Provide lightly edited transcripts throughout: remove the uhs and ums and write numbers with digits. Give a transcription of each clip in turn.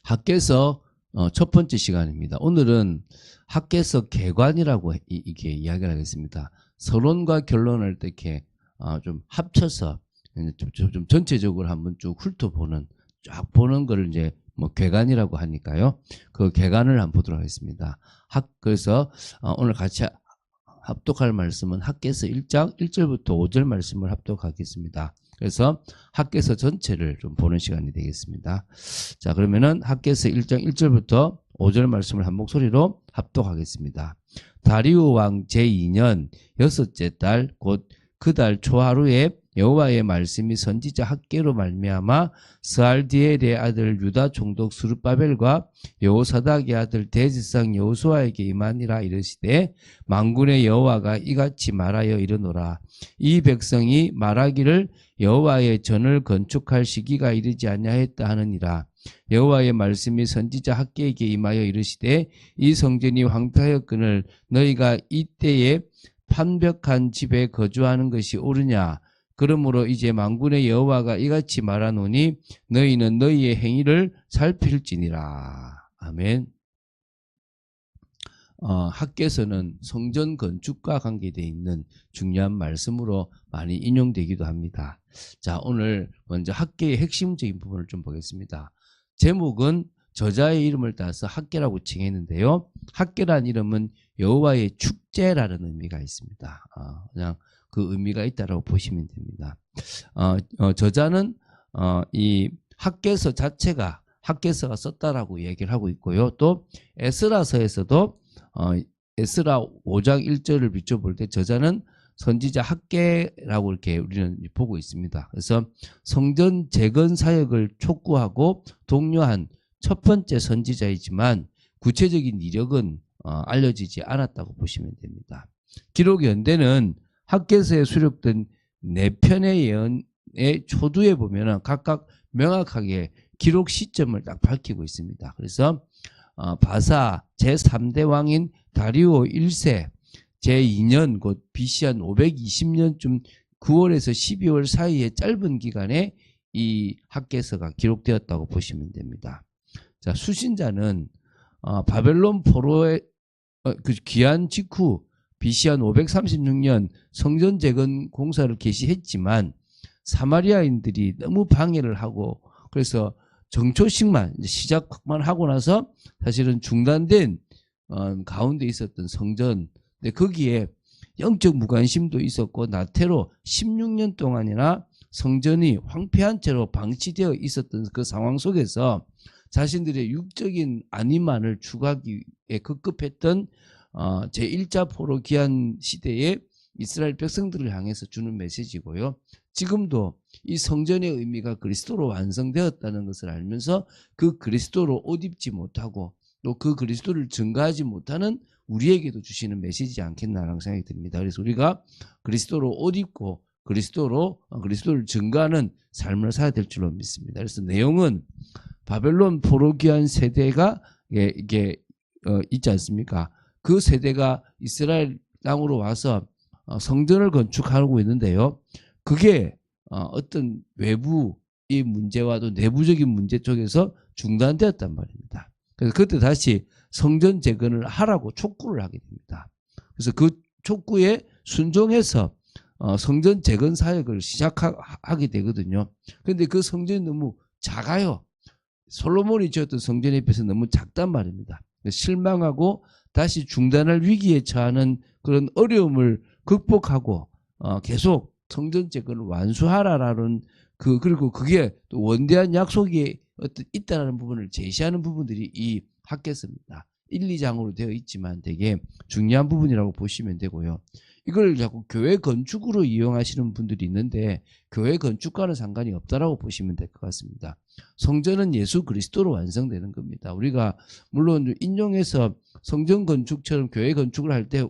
학개서 첫 번째 시간입니다. 오늘은 학개서 개관이라고 이게 이야기를 하겠습니다. 서론과 결론을 이렇게 좀 합쳐서 좀 전체적으로 한번 쭉 훑어보는, 쫙 보는 걸 이제 뭐 개관이라고 하니까요. 그 개관을 한번 보도록 하겠습니다. 그래서 오늘 같이 합독할 말씀은 학개서 1장 1절부터 5절 말씀을 합독하겠습니다. 그래서 학개서 전체를 좀 보는 시간이 되겠습니다. 자, 그러면은 학개서 1장 1절부터 5절 말씀을 한 목소리로 합독하겠습니다. 다리오 왕 제2년 여섯째 달 곧 그 달 초하루에 여호와의 말씀이 선지자 학개로 말미암아 스알디엘의 아들 유다 총독 스룹바벨과 여호사닥의 아들 대지상 여호수아에게 임하니라. 이르시되 만군의 여호와가 이같이 말하여 이르노라. 이 백성이 말하기를 여호와의 전을 건축할 시기가 이르지 아니하였다 하느니라. 여호와의 말씀이 선지자 학개에게 임하여 이르시되 이 성전이 황폐하였거늘 너희가 이때에 판벽한 집에 거주하는 것이 옳으냐. 그러므로 이제 만군의 여호와가 이같이 말하노니 너희는 너희의 행위를 살필지니라. 아멘. 학개서는 성전 건축과 관계되어 있는 중요한 말씀으로 많이 인용되기도 합니다. 자, 오늘 먼저 학개의 핵심적인 부분을 좀 보겠습니다. 제목은 저자의 이름을 따서 학개라고 칭했는데요. 학개란 이름은 여호와의 축제라는 의미가 있습니다. 그냥 그 의미가 있다라고 보시면 됩니다. 저자는 이 학개서 자체가 학개서가 썼다라고 얘기를 하고 있고요. 또 에스라서에서도 에스라 5장 1절을 비춰볼 때 저자는 선지자 학개라고 이렇게 우리는 보고 있습니다. 그래서 성전 재건 사역을 촉구하고 독려한 첫 번째 선지자이지만 구체적인 이력은 알려지지 않았다고 보시면 됩니다. 기록 연대는 학개서에 수록된 4편의 예언의 초두에 보면은 각각 명확하게 기록 시점을 딱 밝히고 있습니다. 그래서 바사 제3대 왕인 다리오 1세 제2년 곧 BC 한 520년쯤 9월에서 12월 사이에 짧은 기간에 이 학개서가 기록되었다고 보시면 됩니다. 자, 수신자는 바벨론 포로의 그 귀환 직후 BC 한 536년 성전 재건 공사를 개시했지만 사마리아인들이 너무 방해를 하고 그래서 정초식만 시작만 하고 나서 사실은 중단된 가운데 있었던 성전, 근데 거기에 영적 무관심도 있었고 나태로 16년 동안이나 성전이 황폐한 채로 방치되어 있었던 그 상황 속에서 자신들의 육적인 안위만을 추구하기에 급급했던 제1차 포로 귀환 시대에 이스라엘 백성들을 향해서 주는 메시지고요. 지금도 이 성전의 의미가 그리스도로 완성되었다는 것을 알면서 그 그리스도로 옷 입지 못하고 또 그 그리스도를 증거하지 못하는 우리에게도 주시는 메시지지 않겠나라는 생각이 듭니다. 그래서 우리가 그리스도로 옷 입고 그리스도를 증거하는 삶을 살아야 될 줄로 믿습니다. 그래서 내용은 바벨론 포로 귀환 세대가 이게 있지 않습니까? 그 세대가 이스라엘 땅으로 와서 성전을 건축하고 있는데요. 그게 어떤 외부의 문제와도 내부적인 문제 쪽에서 중단되었단 말입니다. 그래서 그때 다시 성전 재건을 하라고 촉구를 하게 됩니다. 그래서 그 촉구에 순종해서 성전 재건 사역을 시작하게 되거든요. 그런데 그 성전이 너무 작아요. 솔로몬이 지었던 성전에 비해서 너무 작단 말입니다. 실망하고 다시 중단할 위기에 처하는 그런 어려움을 극복하고 계속 성전 재건을 완수하라라는 그리고 그게 또 원대한 약속이 있다라는 부분을 제시하는 부분들이 이 학개서입니다. 1, 2장으로 되어 있지만 되게 중요한 부분이라고 보시면 되고요. 이걸 자꾸 교회 건축으로 이용하시는 분들이 있는데 교회 건축과는 상관이 없다라고 보시면 될 것 같습니다. 성전은 예수 그리스도로 완성되는 겁니다. 우리가 물론 인용해서 성전 건축처럼 교회 건축을 할 때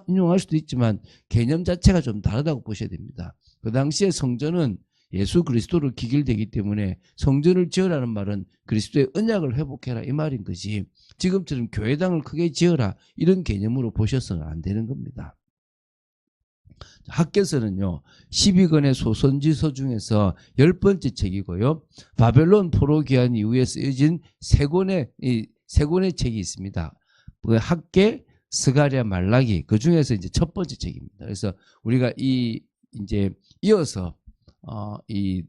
인용할 수도 있지만 개념 자체가 좀 다르다고 보셔야 됩니다. 그 당시에 성전은 예수 그리스도로 기결되기 때문에 성전을 지으라는 말은 그리스도의 언약을 회복해라 이 말인 거지 지금처럼 교회당을 크게 지어라 이런 개념으로 보셔서는 안 되는 겁니다. 학개서는요 12권의 소선지서 중에서 10번째 책이고요. 바벨론 포로 귀환 이후에 쓰여진 세 권의 책이 있습니다. 그 학개, 스가랴, 말라기, 그 중에서 이제 첫 번째 책입니다. 그래서 우리가 이제 이어서 이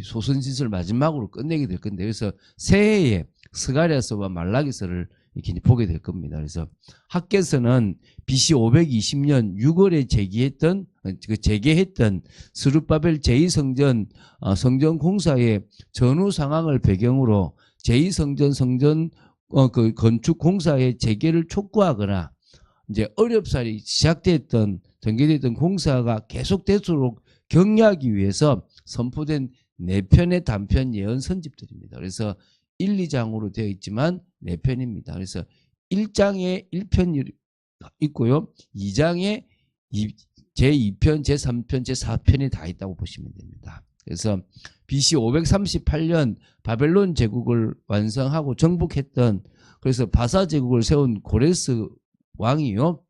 소선지서를 마지막으로 끝내게 될 건데, 그래서 새해에 스가랴서와 말라기서를 이렇게 이제 보게 될 겁니다. 그래서 학개서는 BC 520년 6월에 재개했던 스룹바벨 제2성전 성전 공사의 전후 상황을 배경으로 제2성전 그 건축 공사의 재개를 촉구하거나 이제 어렵사리 전개됐던 공사가 계속되도록 격려하기 위해서 선포된 4편의 단편 예언 선집들입니다. 그래서 1, 2장으로 되어 있지만 4편입니다. 그래서 1장에 1편이 있고요. 2장에 제2편, 제3편, 제4편이 다 있다고 보시면 됩니다. 그래서 BC 538년 바벨론 제국을 완성하고 정복했던, 그래서 바사 제국을 세운 고레스 왕이요,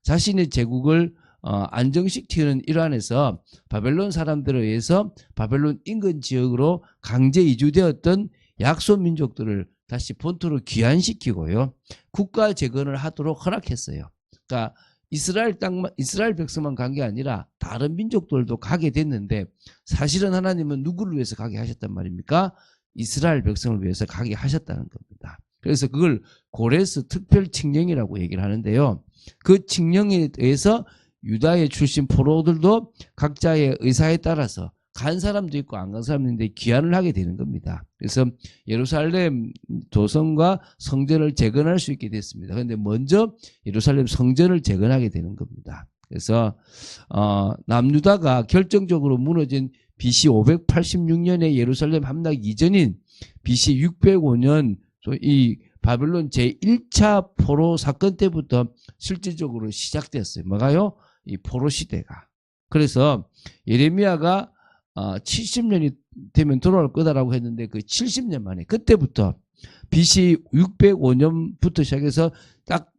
자신의 제국을 안정시키는 일환에서 바벨론 사람들에 의해서 바벨론 인근 지역으로 강제 이주되었던 약소 민족들을 다시 본토로 귀환시키고요, 국가 재건을 하도록 허락했어요. 그러니까 이스라엘 백성만 간 게 아니라 다른 민족들도 가게 됐는데, 사실은 하나님은 누구를 위해서 가게 하셨단 말입니까? 이스라엘 백성을 위해서 가게 하셨다는 겁니다. 그래서 그걸 고레스 특별 칙령이라고 얘기를 하는데요. 그 칙령에 의해서 유다의 출신 포로들도 각자의 의사에 따라서 간 사람도 있고 안 간 사람도 있는데 귀환을 하게 되는 겁니다. 그래서 예루살렘 도성과 성전을 재건할 수 있게 됐습니다. 그런데 먼저 예루살렘 성전을 재건하게 되는 겁니다. 그래서 남유다가 결정적으로 무너진 BC 586년에 예루살렘 함락 이전인 BC 605년 이 바벨론 제1차 포로 사건 때부터 실질적으로 시작됐어요. 뭐가요? 이 포로 시대가. 그래서 예레미야가 70년이 되면 돌아올 거다라고 했는데, 그 70년 만에, 그때부터 BC 605년부터 시작해서 딱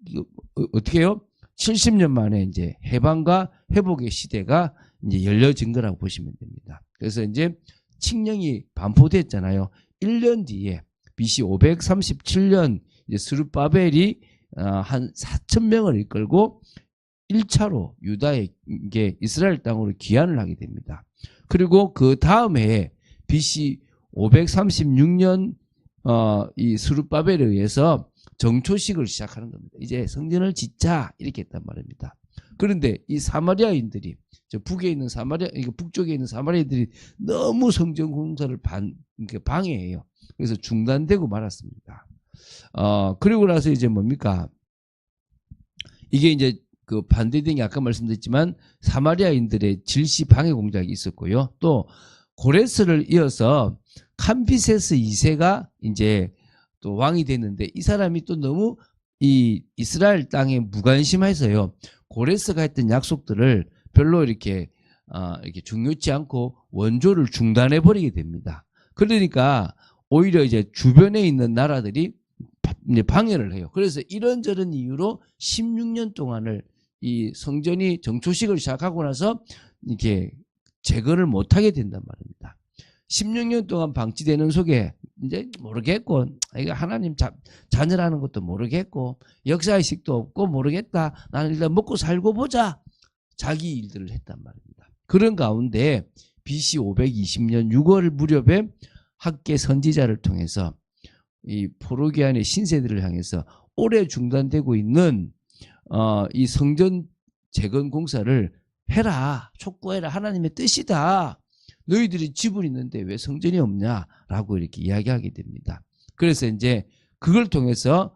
어떻게 해요? 70년 만에 이제 해방과 회복의 시대가 이제 열려진 거라고 보시면 됩니다. 그래서 이제 칙령이 반포됐잖아요. 1년 뒤에 BC 537년 이제 스룹바벨이 한 4,000명을 이끌고 1차로 유다의 이스라엘 땅으로 귀환을 하게 됩니다. 그리고 그 다음 해에 BC 536년 이 스룹바벨에 의해서 정초식을 시작하는 겁니다. 이제 성전을 짓자 이렇게 했단 말입니다. 그런데 이 사마리아인들이, 북에 있는 북쪽에 있는 사마리아인들이 너무 성전 공사를 방해해요. 그래서 중단되고 말았습니다. 그리고 나서 이제 뭡니까? 이게 이제 그 반대된 게 아까 말씀드렸지만 사마리아인들의 질시 방해 공작이 있었고요. 또 고레스를 이어서 캄비세스 2세가 이제 또 왕이 됐는데, 이 사람이 또 너무 이 이스라엘 땅에 무관심해서요, 고레스가 했던 약속들을 별로 이렇게 중요치 않고 원조를 중단해 버리게 됩니다. 그러니까 오히려 이제 주변에 있는 나라들이 이제 방해를 해요. 그래서 이런저런 이유로 16년 동안을 이 성전이 정초식을 시작하고 나서 이렇게 재건을 못하게 된단 말입니다. 16년 동안 방치되는 속에 이제 모르겠고, 이거 하나님 자녀라는 것도 모르겠고, 역사의식도 없고 모르겠다, 나는 일단 먹고 살고 보자, 자기 일들을 했단 말입니다. 그런 가운데 BC 520년 6월 무렵에 학개 선지자를 통해서 이 포로기안의 신세들을 향해서 오래 중단되고 있는 이 성전 재건 공사를 해라, 촉구해라, 하나님의 뜻이다, 너희들이 지분이 있는데 왜 성전이 없냐라고 이렇게 이야기하게 됩니다. 그래서 이제 그걸 통해서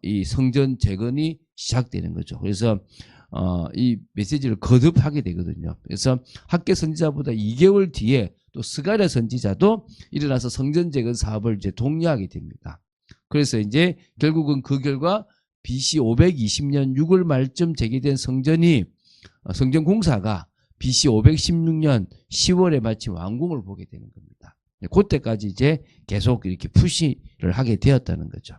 이 성전 재건이 시작되는 거죠. 그래서 이 메시지를 거듭하게 되거든요. 그래서 학개 선지자보다 2개월 뒤에 또 스가랴 선지자도 일어나서 성전 재건 사업을 이제 독려하게 됩니다. 그래서 이제 결국은 그 결과 BC 520년 6월 말쯤 재개된 성전 공사가 BC 516년 10월에 마침 완공을 보게 되는 겁니다. 그때까지 이제 계속 이렇게 푸시를 하게 되었다는 거죠.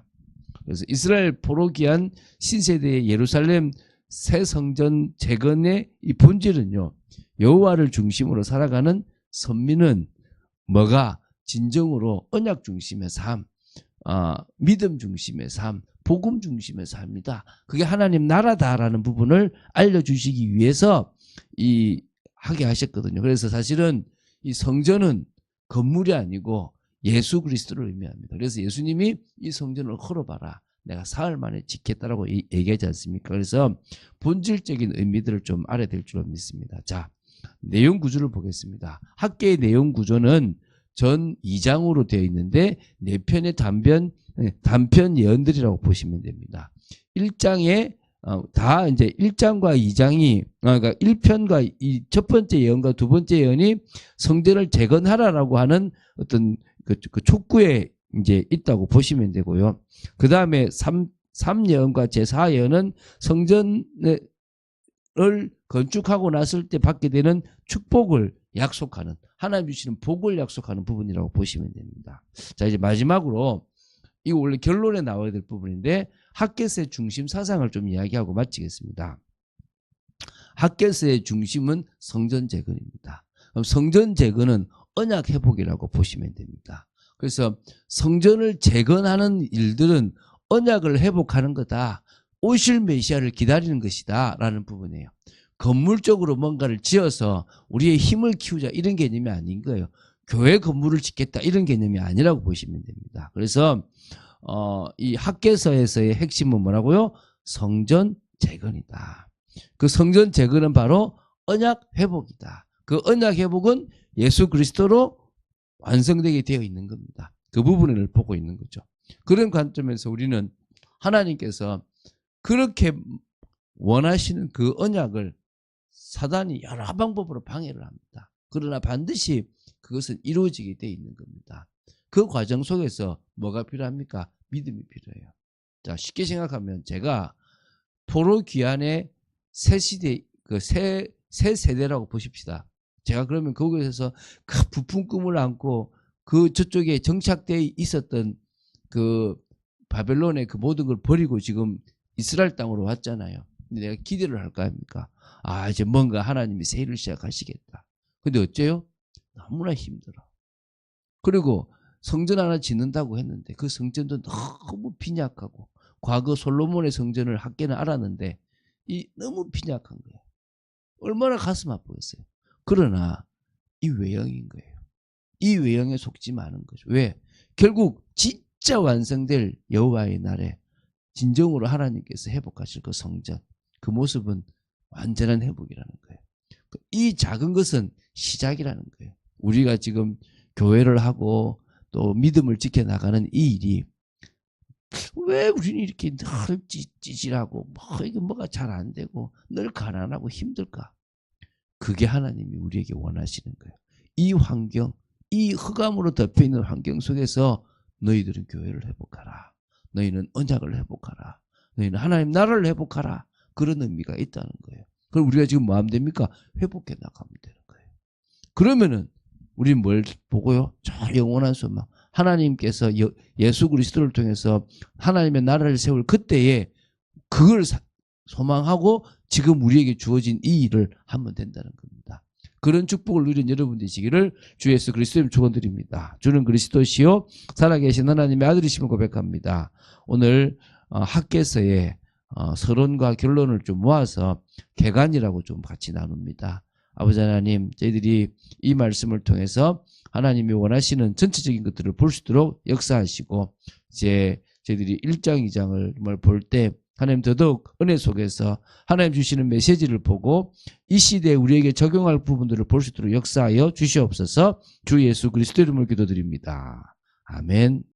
그래서 이스라엘 포로 귀환 신세대의 예루살렘 새 성전 재건의 이 본질은요, 여호와를 중심으로 살아가는 선민은 뭐가 진정으로 언약 중심의 삶, 믿음 중심의 삶, 복음 중심의 삶이다. 그게 하나님 나라다라는 부분을 알려주시기 위해서 하게 하셨거든요. 그래서 사실은 이 성전은 건물이 아니고 예수 그리스도를 의미합니다. 그래서 예수님이 이 성전을 헐어봐라, 내가 사흘 만에 짓겠다라고 얘기하지 않습니까? 그래서 본질적인 의미들을 좀 알아야 될 줄 믿습니다. 자, 내용 구조를 보겠습니다. 학계의 내용 구조는 전 2장으로 되어 있는데 4편의 단편 예언들이라고 보시면 됩니다. 1장에 다 이제 1장과 2장이 그러니까 1편과 첫 번째 예언과 두 번째 예언이 성전을 재건하라라고 하는 어떤 그 촉구에 이제 있다고 보시면 되고요. 그 다음에 3예언과 제4예언은 성전을 건축하고 났을 때 받게 되는 축복을 약속하는, 하나님 주시는 복을 약속하는 부분이라고 보시면 됩니다. 자, 이제 마지막으로 이거 원래 결론에 나와야 될 부분인데 학개서의 중심 사상을 좀 이야기하고 마치겠습니다. 학개서의 중심은 성전 재건입니다. 그럼 성전 재건은 언약 회복이라고 보시면 됩니다. 그래서 성전을 재건하는 일들은 언약을 회복하는 거다, 오실 메시아를 기다리는 것이다 라는 부분이에요. 건물적으로 뭔가를 지어서 우리의 힘을 키우자 이런 개념이 아닌 거예요. 교회 건물을 짓겠다 이런 개념이 아니라고 보시면 됩니다. 그래서 이 학개서에서의 핵심은 뭐라고요? 성전 재건이다. 그 성전 재건은 바로 언약 회복이다. 그 언약 회복은 예수 그리스도로 완성되게 되어 있는 겁니다. 그 부분을 보고 있는 거죠. 그런 관점에서 우리는 하나님께서 그렇게 원하시는 그 언약을 사단이 여러 방법으로 방해를 합니다. 그러나 반드시 그것은 이루어지게 되어 있는 겁니다. 그 과정 속에서 뭐가 필요합니까? 믿음이 필요해요. 자, 쉽게 생각하면 제가 포로 귀환의 새 시대, 새 세대라고 보십시다. 제가 그러면 거기에서 그 부푼 꿈을 안고 그 저쪽에 정착되어 있었던 그 바벨론의 그 모든 걸 버리고 지금 이스라엘 땅으로 왔잖아요. 근데 내가 기대를 할까 합니까? 이제 뭔가 하나님이 새 일을 시작하시겠다. 근데 어째요? 너무나 힘들어. 그리고 성전 하나 짓는다고 했는데 그 성전도 너무 빈약하고, 과거 솔로몬의 성전을 학계는 알았는데 너무 빈약한 거예요. 얼마나 가슴 아프겠어요. 그러나 이 외형인 거예요. 이 외형에 속지 마는 거죠. 왜? 결국 진짜 완성될 여호와의 날에 진정으로 하나님께서 회복하실 그 성전, 그 모습은 완전한 회복이라는 거예요. 이 작은 것은 시작이라는 거예요. 우리가 지금 교회를 하고 또 믿음을 지켜나가는 이 일이 왜 우리는 이렇게 늘 찌질하고 이게 뭐가 잘 안 되고 늘 가난하고 힘들까? 그게 하나님이 우리에게 원하시는 거예요. 이 환경, 이 흑암으로 덮여있는 환경 속에서 너희들은 교회를 회복하라. 너희는 언약을 회복하라. 너희는 하나님 나라를 회복하라. 그런 의미가 있다는 거예요. 그럼 우리가 지금 뭐 하면 됩니까? 회복해 나가면 되는 거예요. 그러면은 우리는 뭘 보고요? 저 영원한 소망. 하나님께서 예수 그리스도를 통해서 하나님의 나라를 세울 그때에 그걸 소망하고 지금 우리에게 주어진 이 일을 하면 된다는 겁니다. 그런 축복을 누리는 여러분 되시기를 주 예수 그리스도님 축원드립니다. 주는 그리스도시요 살아계신 하나님의 아들이심을 고백합니다. 오늘 학개서의 서론과 결론을 좀 모아서 개관이라고 좀 같이 나눕니다. 아버지 하나님, 저희들이 이 말씀을 통해서 하나님이 원하시는 전체적인 것들을 볼 수 있도록 역사하시고, 이제 저희들이 1장, 2장을 볼 때 하나님 더더욱 은혜 속에서 하나님 주시는 메시지를 보고 이 시대에 우리에게 적용할 부분들을 볼 수 있도록 역사하여 주시옵소서. 주 예수 그리스도 이름으로 기도드립니다. 아멘.